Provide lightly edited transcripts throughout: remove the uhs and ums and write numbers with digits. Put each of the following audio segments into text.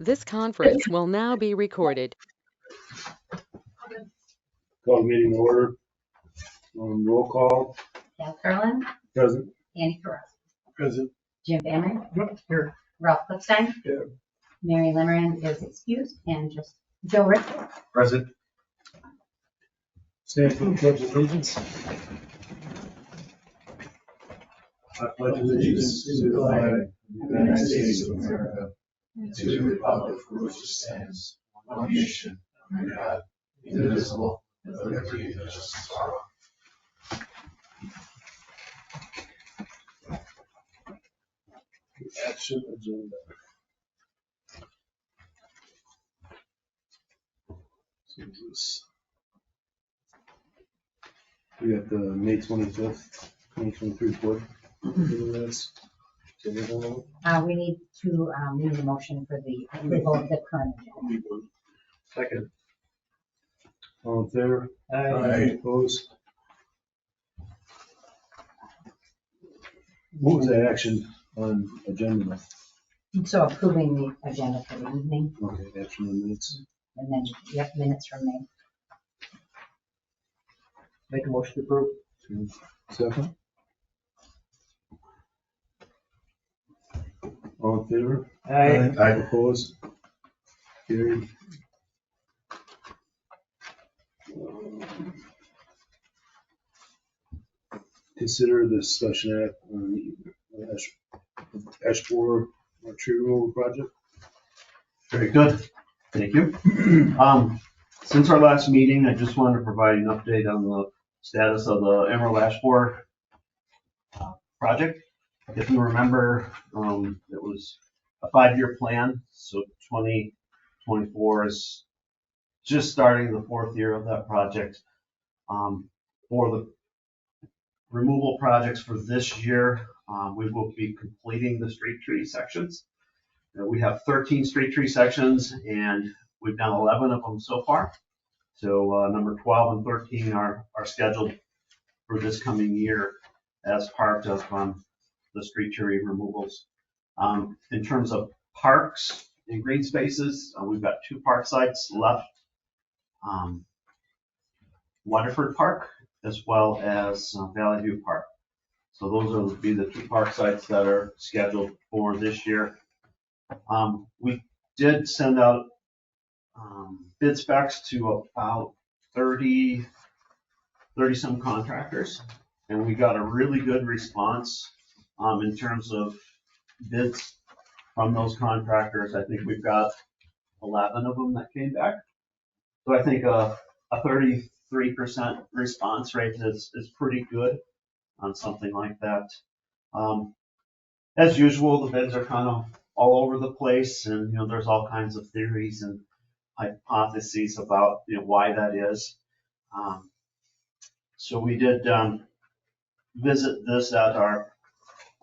This conference will now be recorded. Call the meeting to order. Roll call. Cal Carlin. Present. Andy Carrasco. Present. Jim Bammer. Here. Ralph Cliffstein. Here. Mary Lemmerand is excused, and just Joe Rick. Present. Stand for the pledge of allegiance. I pledge allegiance to the flag of the United States of America and to the republic for which it stands, one nation, under God, indivisible, with liberty and justice for all. Action agenda. So this, we got the May 25th, 2023 report. We need to need a motion for the approval of the current agenda. Second. All in favor? Aye. Opposed? What was the action on agenda? So approving the agenda for the evening, Okay, action on minutes. and then, yep, minutes from May. Make a motion to approve. Second. All in favor? Aye. Opposed? Carried. Consider the discussion act on the Ashwaubenon tree removal project. Very good, thank you. Since our last meeting, I just wanted to provide an update on the status of the Emerald Ash Borer project. If you remember, it was a 5-year plan, so 2024 is just starting the 4th year of that project. For the removal projects for this year, we will be completing the street tree sections. We have 13 street tree sections, and we've done 11 of them so far. So number 12 and 13 are scheduled for this coming year as part of the street tree removals. In terms of parks and green spaces, we've got 2 park sites left. Waterford Park as well as Valley View Park. So those will be the 2 park sites that are scheduled for this year. We did send out bid specs to about 30 some contractors, and we got a really good response in terms of bids from those contractors. I think we've got 11 of them that came back. So I think a 33% response rate is pretty good on something like that. As usual, the bids are kind of all over the place, and there's all kinds of theories and hypotheses about why that is. So we did visit this at our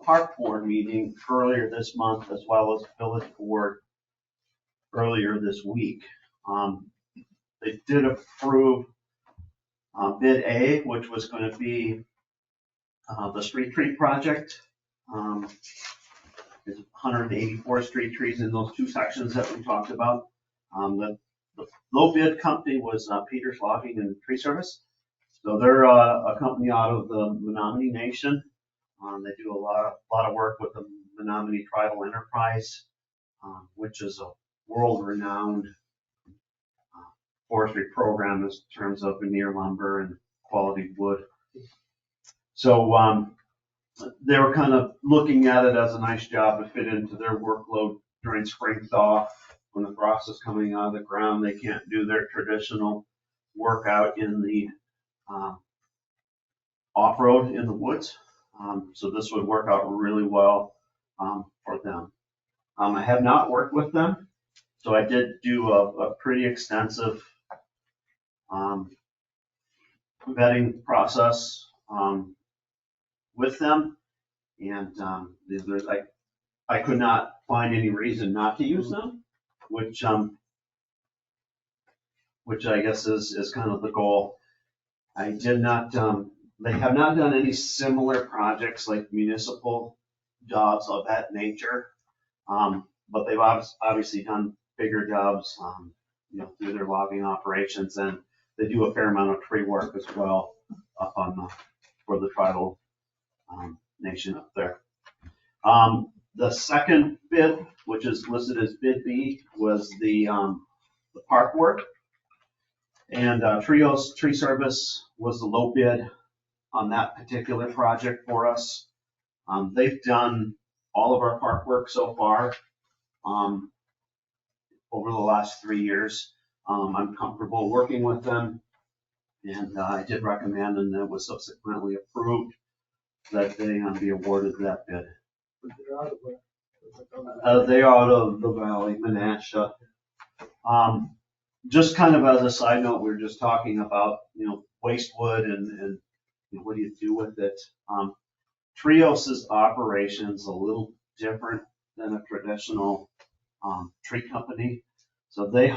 park board meeting earlier this month, as well as village board earlier this week. They did approve bid A, which was going to be the street tree project. There's 184 street trees in those 2 sections that we talked about. The low bid company was Peters Logging and Tree Service. So they're a company out of the Menominee Nation. They do a lot of work with the Menominee Tribal Enterprise, which is a world-renowned forestry program in terms of veneer lumber and quality wood. So they were kind of looking at it as a nice job to fit into their workload during spring thaw. When the frost is coming out of the ground, they can't do their traditional workout in the off-road in the woods. So this would work out really well for them. I have not worked with them, so I did do a pretty extensive vetting process with them, and I could not find any reason not to use them, which I guess is kind of the goal. I did not. They have not done any similar projects like municipal jobs of that nature, but they've obviously done bigger jobs, through their logging operations, and they do a fair amount of tree work as well up on for the tribal nation up there. The second bid, which is listed as bid B, was the park work. And Trios Tree Service was the low bid on that particular project for us. They've done all of our park work so far over the last 3 years. I'm comfortable working with them, and I did recommend, and it was subsequently approved, that they be awarded that bid. They are out of the Valley, Menasha. Just kind of as a side note, we were just talking about, waste wood and what do you do with it. Trios's operation's a little different than a traditional tree company. So they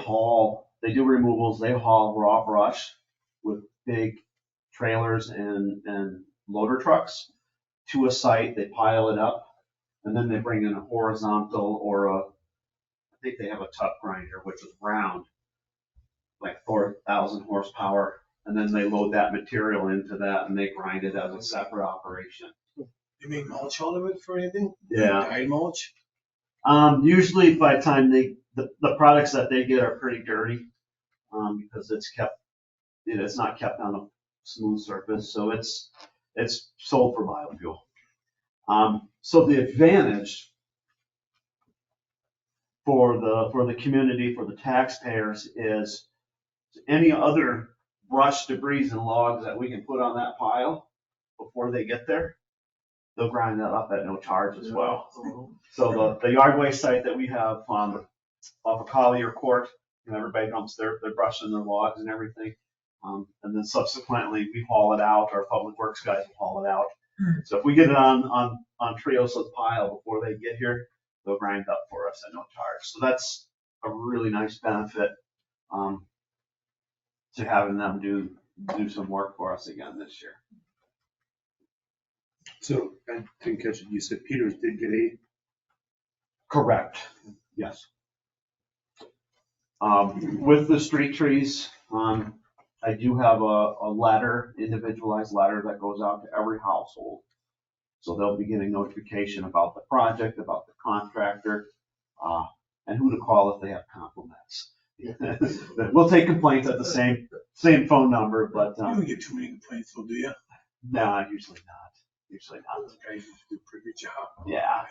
do removals, they haul raw brush with big trailers and loader trucks to a site, they pile it up, and then they bring in a horizontal or I think they have a tuck grinder, which is round, like 4,000 horsepower, and then they load that material into that and they grind it as a separate operation. You make mulch out of it for anything? Yeah. Dyed mulch? Usually by the time the products that they get are pretty dirty, because it's not kept on a smooth surface, so it's sold for biofuel. So the advantage for the community, for the taxpayers, is any other brush, debris, and logs that we can put on that pile before they get there, they'll grind that up at no charge as well. So the yard waste site that we have off of Collier Court, everybody dumps their brush and their logs and everything. And then subsequently we haul it out, our public works guys will haul it out. So if we get it on Trios' pile before they get here, they'll grind up for us at no charge. So that's a really nice benefit to having them do some work for us again this year. So I didn't catch it. You said Peters did get a. Correct. Yes. With the street trees, I do have a letter, individualized letter that goes out to every household. So they'll be getting notification about the project, about the contractor, and who to call if they have compliments. We'll take complaints at the same phone number, but You don't get too many complaints, though, do you? nah, usually not. Usually not. Those guys used to do a pretty good job. Yeah.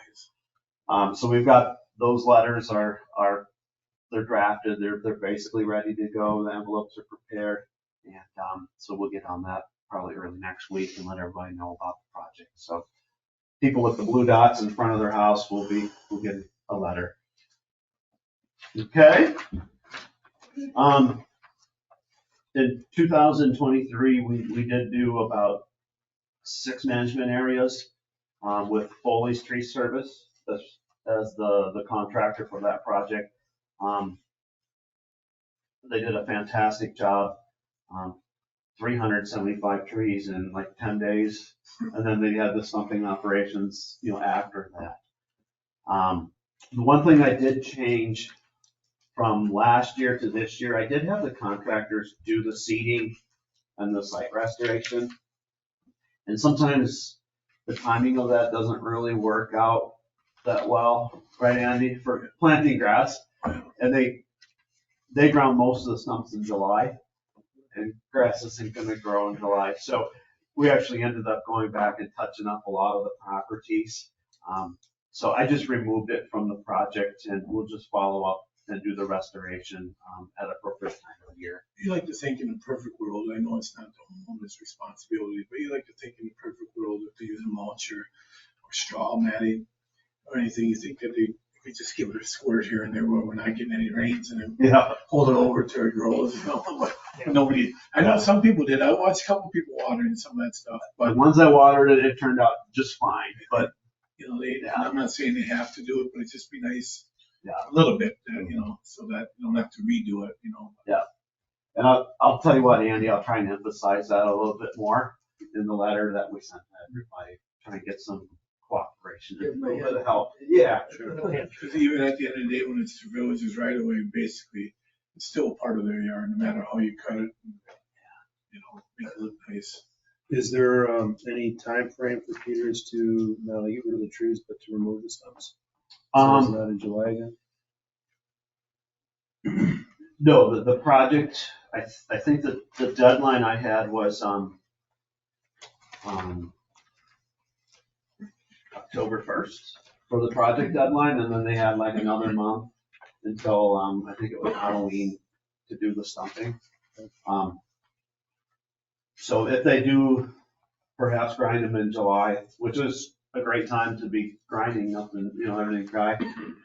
So we've got those letters they're drafted. They're basically ready to go. The envelopes are prepared, and so we'll get on that probably early next week and let everybody know about the project. So people with the blue dots in front of their house will get a letter. Okay. In 2023, we did do about 6 management areas with Foley's Tree Service as the contractor for that project. They did a fantastic job. 375 trees in like 10 days, and then they had the stumping operations, after that. The one thing I did change from last year to this year, I did have the contractors do the seeding and the site restoration. And sometimes the timing of that doesn't really work out that well, right, Andy, for planting grass. And they ground most of the stumps in July, and grass isn't going to grow in July. So we actually ended up going back and touching up a lot of the properties. So I just removed it from the project, and we'll just follow up and do the restoration at appropriate time of the year. You like to think in a perfect world, I know it's not the homeowner's responsibility, but you like to think in a perfect world if they use a mulch or straw matting or anything, you think that they could just give it a squirt here and there where we're not getting any rains, and then hold it over till it grows. But nobody, I know some people did. I watched a couple people watering some of that stuff, but the ones I watered it turned out just fine. But I'm not saying they have to do it, but it'd just be nice. A little bit, so that you don't have to redo it, Yeah. And I'll tell you what, Andy, I'll try and emphasize that a little bit more in the letter that we sent to everybody, trying to get some cooperation, Give and a them a little bit hand. of help. Yeah, Because even at the end of the day, when it's the village's right away, basically, it's still part of their yard, no matter how you cut it. Make it look nice. Is there any time frame for Peters to not only get rid of the trees, but to remove the stumps? So is that in July again? no, the project, I think that the deadline I had was, October 1st for the project deadline, and then they had like another month until, I think it was Halloween to do the stumping. So if they do perhaps grind them in July, which is a great time to be grinding up and, everything dry,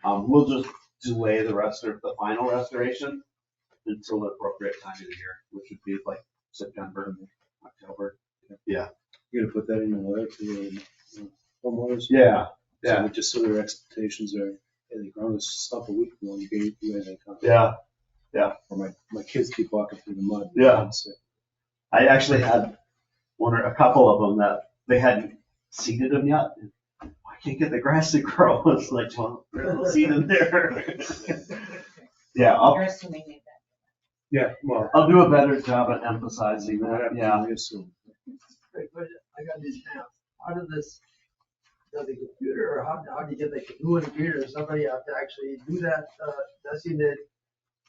we'll just delay the rest of the final restoration until the appropriate time of the year, which would be like September, October. Yeah. You're gonna put that in the letter to the homeowners? Yeah. So just so their expectations are, hey, they ground this stump a week ago, you gave anything. Yeah. Or my kids keep walking through the mud. Yeah. I actually had a couple of them that they hadn't seeded them yet. I can't get the grass to grow. It's like, well, there's no seed in there. Yeah, You're assuming they did. Yeah, well. I'll do a better job at emphasizing that. Yeah. I assume. Great question. I got these maps. How does this, does the computer, or how do you get the new computer, or somebody have to actually do that, designate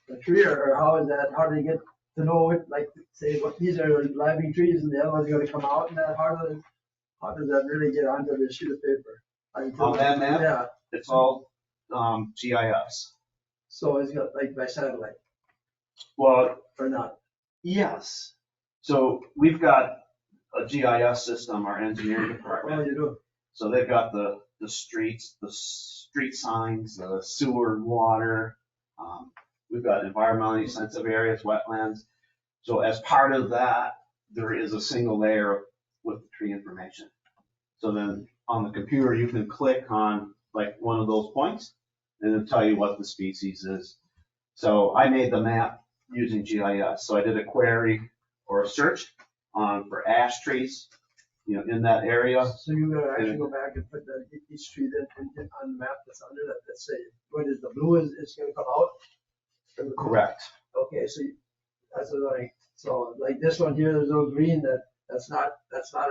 the tree, or how is that, how do you get to know it, like, say, what, these are living trees and the other ones are gonna come out, and that, how does that really get onto the sheet of paper? On that map? Yeah, It's all GIS. so it's got, like, by satellite, Well, or not? yes. So we've got a GIS system, our engineering Oh, department. you do? So they've got the streets, the street signs, the sewer and water. We've got environmentally sensitive areas, wetlands. So as part of that, there is a single layer with the tree information. So then on the computer, you can click on like one of those points and it'll tell you what the species is. So I made the map using GIS. So I did a query or a search for ash trees, in that area. So you gotta actually go back and put each tree that, on the map that's under that, let's say, what is the blue is gonna come out? Correct. Okay, so that's what so like this one here, there's no green, that's not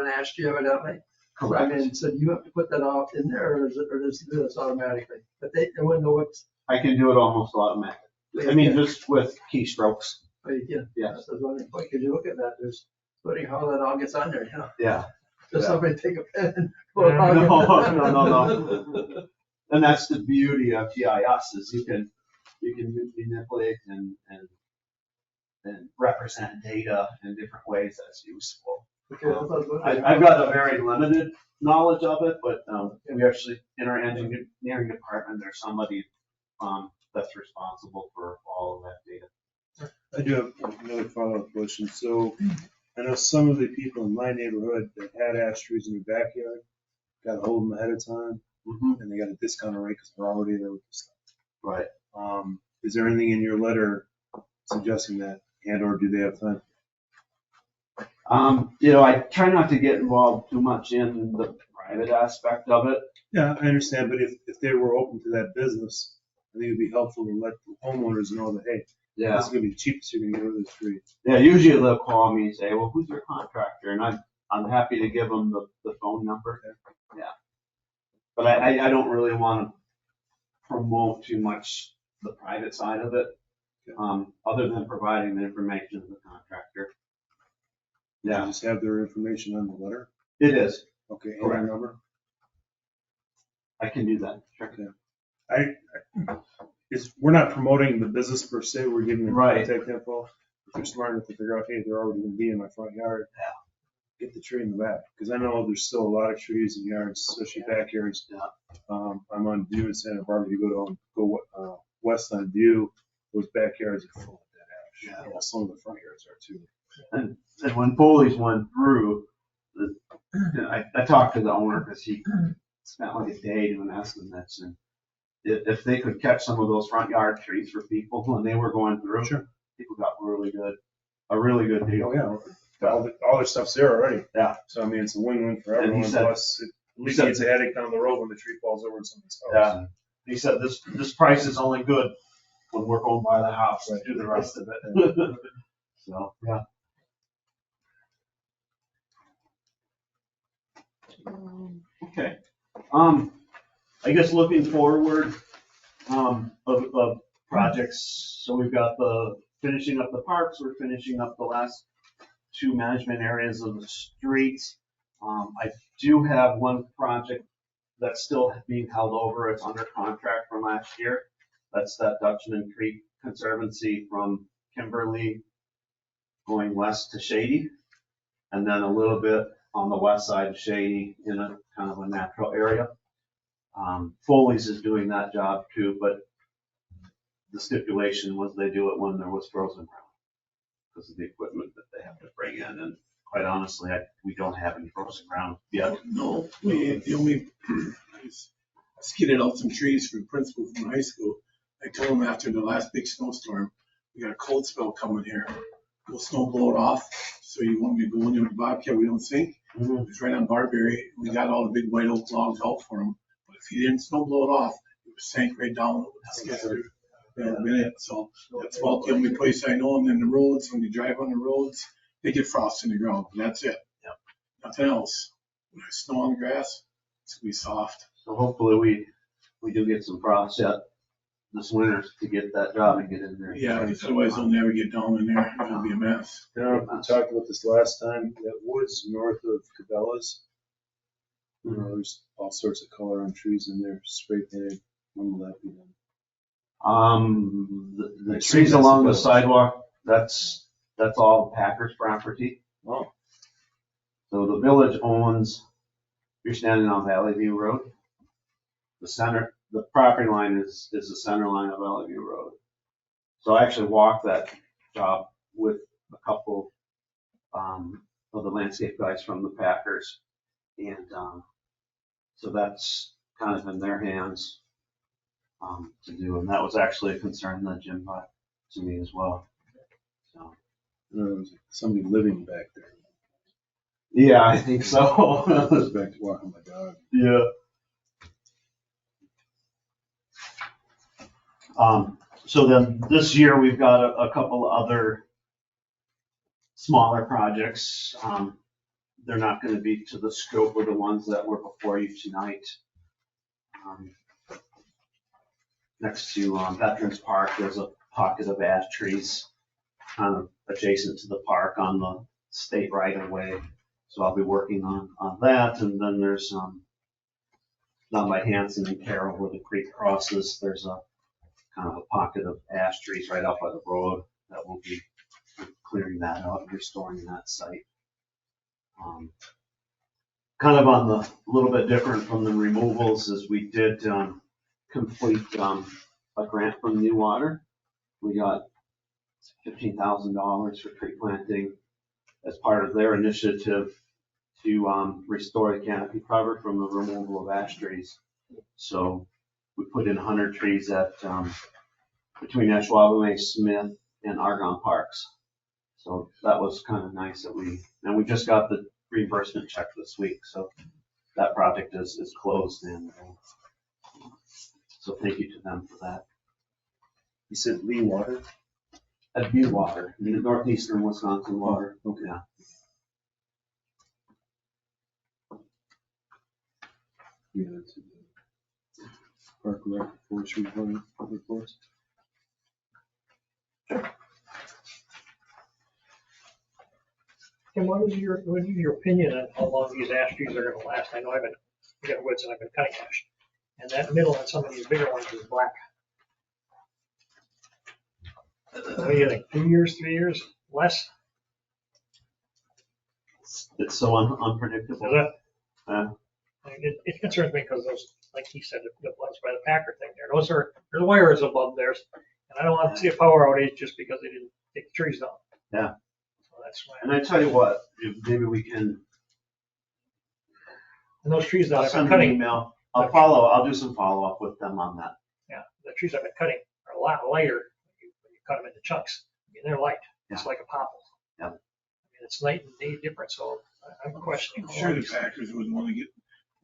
an ash tree evidently. So, I mean, so do you have to put that off in there, or does it do this automatically? But they wouldn't know what's. I can do it almost automatically. I mean, just with keystrokes. Oh, you can? Yeah. That's what I was wondering, boy, could you look at that, there's, funny how that all gets on there, Yeah. Does Yeah. somebody take a pen and No, pull it out? no. And that's the beauty of GIS is you can manipulate and represent data in different ways that's useful. Okay, that's what I was wondering. I've got a very limited knowledge of it, but we actually, in our engineering department, there's somebody that's responsible for all of that data. I do have another follow-up question. So I know some of the people in my neighborhood that had ash trees in their backyard got a hold of them ahead of time, and they got a discounted rate because they're already there with the stuff. Right. Is there anything in your letter suggesting that, and/or do they have time? I try not to get involved too much in the private aspect of it. Yeah, I understand, but if they were open to that business, I think it'd be helpful to let the homeowners know that, hey, Yeah. this is gonna be the cheapest you're gonna get rid of this tree. Yeah, usually they'll call me and say, well, who's your contractor? And I'm happy to give them the phone number. Yeah. But I don't really want to promote too much the private side of it, other than providing the information to the contractor. Yeah. Just have their information on the letter? It is. Okay, and Correct. their number? I can do that. Sure. Okay. We're not promoting the business per se, we're giving them Right. contact info. If they're smart enough to figure out, hey, they're already gonna be in my front yard. Get the tree in the back, because I know there's still a lot of trees in yards, especially backyards. Yeah. I'm on View in Santa Barbara, you go west on View, those backyards are full of dead ash. Yeah. Some of the front yards are too. And when Foley's went through, I talked to the owner because he spent like a day doing estimates, and if they could catch some of those front yard trees for people when they were going through, Sure. people got a really good deal. Oh, yeah, all their stuff's there already. Yeah. So I mean, it's a win-win for And he everyone, said- plus alleviates a headache down the road when the tree falls over in someone's house. Yeah. He said this price is only good when we're going by the house and do the rest of it. So, yeah. Okay. I guess looking forward, of projects, so we've got the finishing up the parks, we're finishing up the last two management areas of the streets. I do have one project that's still being held over, it's under contract from last year. That's that Dutchman Creek Conservancy from Kimberly going west to Shady, and then a little bit on the west side of Shady in a kind of a natural area. Foley's is doing that job too, but the stipulation was they do it when there was frozen ground because of the equipment that they have to bring in. And quite honestly, we don't have any frozen ground yet. No, the only, I skidded out some trees for the principal from high school. I told him after the last big snowstorm, we got a cold spell coming here. We'll snow blow it off. So you want me to go in there with the Bobcat, we don't sink. It's right on Barberry. We got all the big white oak logs out for him. But if he didn't snow blow it off, it would sink right down. So that's about the only place I know. And then the roads, when you drive on the roads, they get frost in the ground. And that's it. Yep. Nothing else. When there's snow on the grass, it's gonna be soft. So hopefully we do get some frost yet this winter to get that job and get in there. Yeah, because otherwise they'll never get down in there. It'll be a mess. You know, we talked about this last time, that woods north of Cabela's. You know, there's all sorts of color on trees in there, spray painted. When will that be done? The trees along the sidewalk, that's all Packers property. Oh. So the village owns, you're standing on Valley View Road. The property line is the center line of Valley View Road. So I actually walked that job with a couple of the landscape guys from the Packers. And so that's kind of in their hands to do. And that was actually a concern that Jim brought to me as well. So. There's somebody living back there. Yeah, I think so. I was back to walking my dog. Yeah. So then this year we've got a couple other smaller projects. They're not going to be to the scope of the ones that were before you tonight. Next to Veterans Park, there's a pocket of ash trees kind of adjacent to the park on the state right of way. So I'll be working on that. And then there's down by Hanson and Carroll where the creek crosses, there's a kind of a pocket of ash trees right out by the road that will be clearing that out and restoring that site. Kind of on the, a little bit different from the removals is we did complete a grant from New Water. We got $15,000 for tree planting as part of their initiative to restore the canopy cover from the removal of ash trees. So we put in 100 trees at between Ashwaubenon, Smith, and Argonne Parks. So that was kind of nice that we just got the reimbursement check this week. So that project is closed, and so thank you to them for that. You said Lee Water? At New Water, the northeastern Wisconsin water. Okay. Yeah. Yeah, that's it. Park Rec, Forestry, Public Forest. And what is your opinion on how long these ash trees are gonna last? I know I got woods and I've been cutting ash. And that middle and some of these bigger ones is black. What do you think, 2 years, 3 years, less? It's so unpredictable. Is it? Yeah. It concerns me because those, like he said, the ones by the Packer thing there, there's wires above theirs. And I don't want to see a power outage just because they didn't take the trees down. Yeah. So that's why. And I tell you what, maybe we can, And those trees that I'll I've been send an cutting, email. I'll do some follow-up with them on that. yeah, the trees I've been cutting are a lot lighter when you cut them into chunks. I mean, they're light. It's like a popple. Yeah. I mean, it's night and day difference, so I'm questioning. I'm sure the Packers wouldn't want to get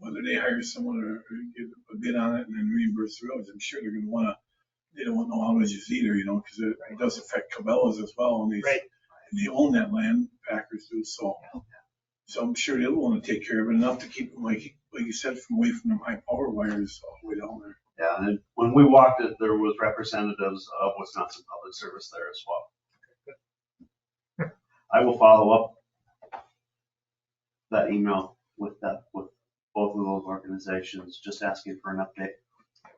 whether they hire someone or give a bid on it and then reimburse the roads, I'm sure they're gonna wanna, they don't want no outages either, you know, because it does affect Cabela's as well, and Right. they own that land, Packers do, so. So I'm sure they'll wanna take care of it enough to keep them, like you said, from away from them high power wires all the way down there. Yeah, and when we walked it, there was representatives of Wisconsin Public Service there as well. I will follow up that email with both of those organizations, just asking for an update.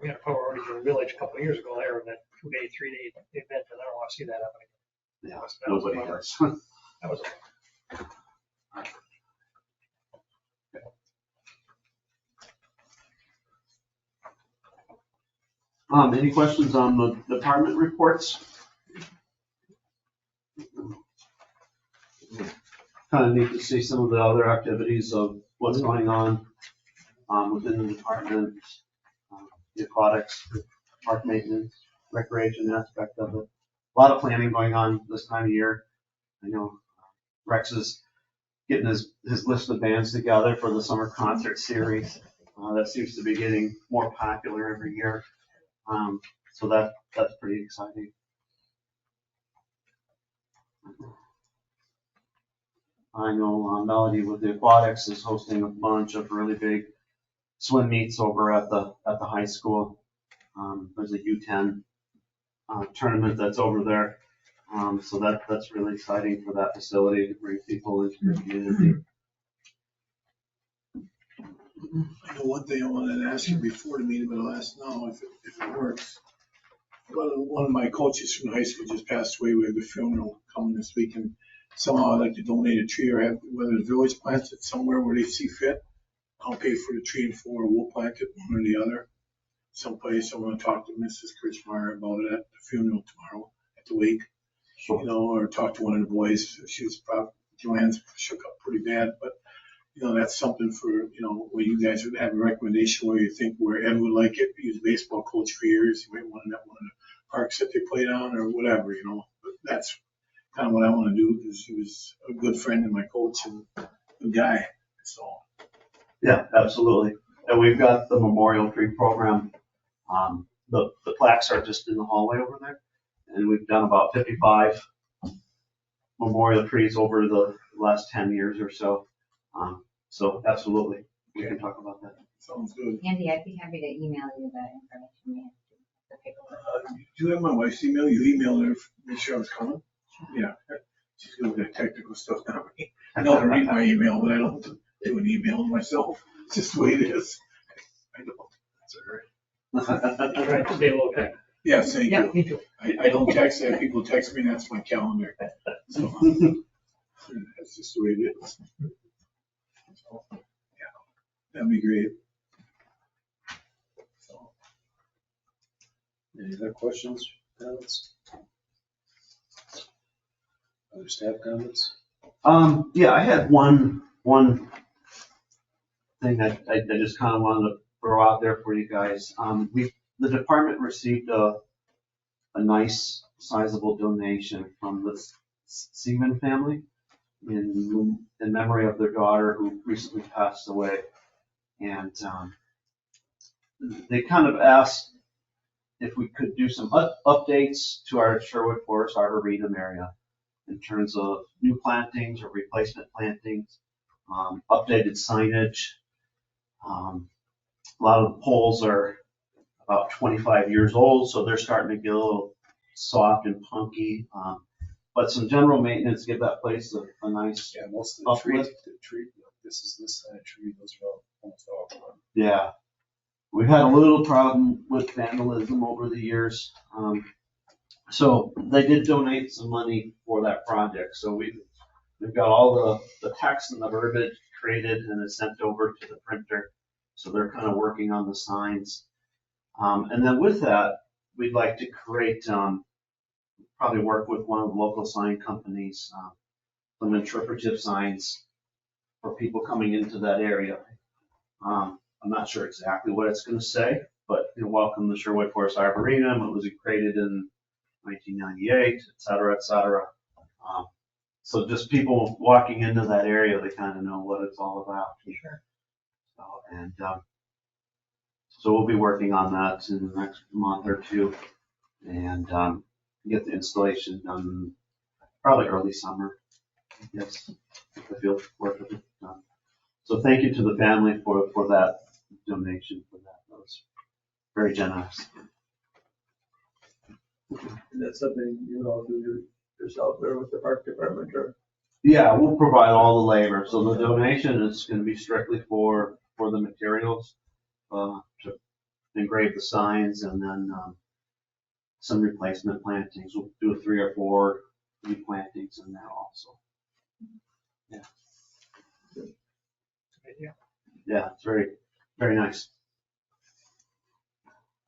We had a power outage in the village a couple of years ago there, and that 2-day, 3-day event, and I don't want to see that happen again. Yeah, That was nobody bummer. does. That was, Any questions on the department reports? Kind of neat to see some of the other activities of what's going on within the department, the aquatics, park maintenance, recreation aspect of it. A lot of planning going on this time of year. I know Rex is getting his list of bands together for the summer concert series. That seems to be getting more popular every year. So that's pretty exciting. I know Melody with the aquatics is hosting a bunch of really big swim meets over at the high school. There's a U10 tournament that's over there. So that's really exciting for that facility to bring people into the community. I know one thing I wanted to ask you before the meeting, but I'll ask now if it works. One of my coaches from high school just passed away. We have the funeral coming this week, and somehow I'd like to donate a tree or have, whether the village plants it somewhere where they see fit. I'll pay for the tree and floor, we'll plant it, one or the other. Someplace, I want to talk to Mrs. Kirchmeyer about it at the funeral tomorrow, at the wake. You know, or talk to one of the boys. She was probably, Joanne's shook up pretty bad, but you know, that's something for, you know, where you guys would have a recommendation where you think where Ed would like it. He was a baseball coach for years. You might want it at one of the parks that they played on or whatever, you know. But that's kind of what I want to do because he was a good friend and my coach and a good guy. So. Yeah, absolutely. And we've got the memorial tree program. The plaques are just in the hallway over there. And we've done about 55 memorial trees over the last 10 years or so. So absolutely, we can talk about that. Sounds good. Andy, I'd be happy to email you the information. The paperwork. Do you have my wife's email? You emailed her, make sure I was coming? Yeah. She's good with that technical stuff, not me. I know how to read my email, but I don't do an email myself. It's just the way it is. I don't. That's all right. I'm trying to stay low tech. Yes, thank Yeah, you. me too. I don't text that. People text me, and that's my calendar. So, that's just the way it is. So, yeah, that'd be great. So, Any other questions, comments? Other staff comments? Yeah, I had one thing that I just kind of wanted to throw out there for you guys. The department received a nice sizable donation from the Seaman family in memory of their daughter who recently passed away. And they kind of asked if we could do some updates to our Sherwood Forest Arboretum area in terms of new plantings or replacement plantings, updated signage. A lot of the poles are about 25 years old, so they're starting to get a little soft and punky. But some general maintenance, give that place a nice Yeah, most of the trees, uplift. this is this kind of tree, those are almost all gone. Yeah. We've had a little problem with vandalism over the years. So they did donate some money for that project. So we've got all the text and the verbiage created and it's sent over to the printer. So they're kind of working on the signs. And then with that, we'd like to create, probably work with one of the local sign companies, some interpretive signs for people coming into that area. I'm not sure exactly what it's going to say, but you know, welcome to Sherwood Forest Arboretum. It was created in 1998, et cetera, et cetera. So just people walking into that area, they kind of know what it's all about. Sure. And so we'll be working on that in the next month or two and get the installation done probably early summer. Yes, the field work will be done. So thank you to the family for that donation for that. That was very generous. And that's something you all do yourself there with the park department or? Yeah, we'll provide all the labor. So the donation is going to be strictly for the materials, to engrave the signs and then some replacement plantings. We'll do 3 or 4 replantings in there also. Yeah. Yeah, it's very, very nice.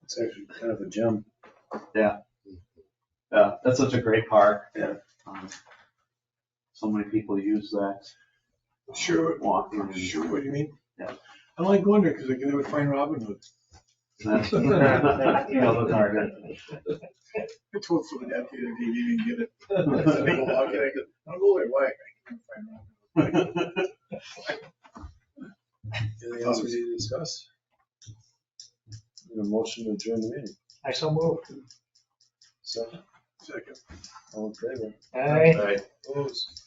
It's actually kind of a gem. Yeah. Yeah, that's such a great park. Yeah. So many people use that. Sure, Walking. And, sure what you mean. Yeah. I like going there because I can never find Robin Hood. That's the target. I told somebody that the other day, you didn't get it. I said, "They go walking," I go, "I'll go there, why? I can't find Robin Hood." Anything else we need to discuss? Need a motion to adjourn the meeting. I so moved. Second, Second. all in favor? Aye. Right. Opposed?